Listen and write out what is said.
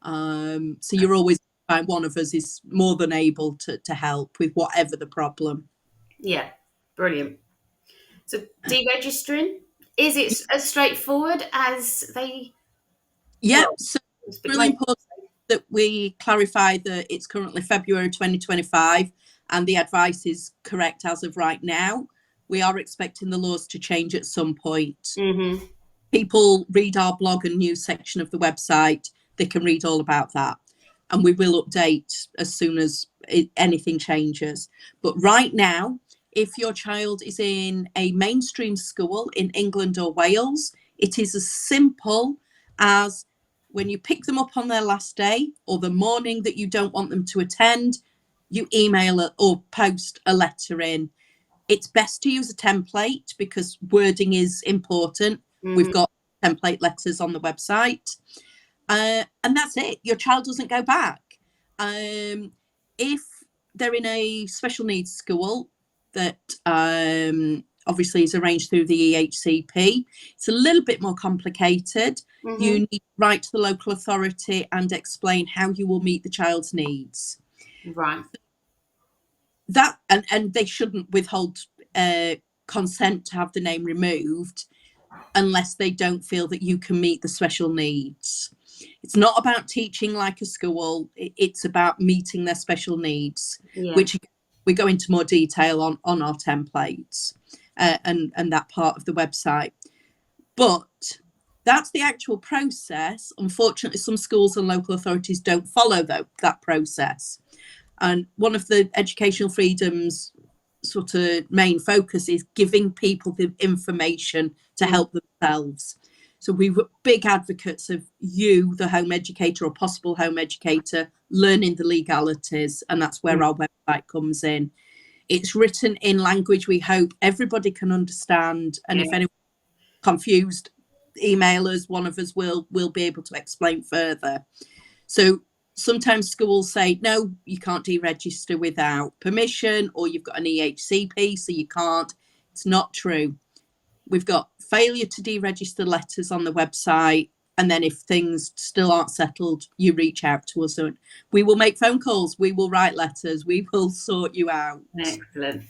So you're always find one of us is more than able to help with whatever the problem. Yeah, brilliant. So deregistering, is it as straightforward as they? Yep. Well, So it's a bit really late. important that we clarify that it's currently February 2025 and the advice is correct as of right now. We are expecting the laws to change at some point. Mm-hmm. People read our blog and news section of the website, they can read all about that. And we will update as soon as anything changes. But right now, if your child is in a mainstream school in England or Wales, it is as simple as when you pick them up on their last day or the morning that you don't want them to attend, you email or post a letter in. It's best to use a template because wording is important. We've Mm-hmm. got template letters on the website. And that's it. Your child doesn't go back. If they're in a special needs school that obviously is arranged through the EHCP, it's a little bit more complicated. Mm-hmm. You need to write to the local authority and explain how you will meet the child's needs. Right. That and they shouldn't withhold consent to have the name removed unless they don't feel that you can meet the special needs. It's not about teaching like a school, it's about meeting their special needs, Yeah. which we go into more detail on our templates and that part of the website. But that's the actual process. Unfortunately, some schools and local authorities don't follow that process. And one of the educational freedoms sort of main focus is giving people the information to help themselves. So we were big advocates of you, the home educator or possible home educator, learning the legalities, and that's where our website comes in. It's written in language we hope everybody can understand, and Yeah. if anyone's confused, email us, one of us will be able to explain further. So sometimes schools say, no, you can't deregister without permission, or you've got an EHCP, so you can't. It's not true. We've got failure to deregister letters on the website. And then if things still aren't settled, you reach out to us. We will make phone calls. We will write letters. We will sort you out. Excellent.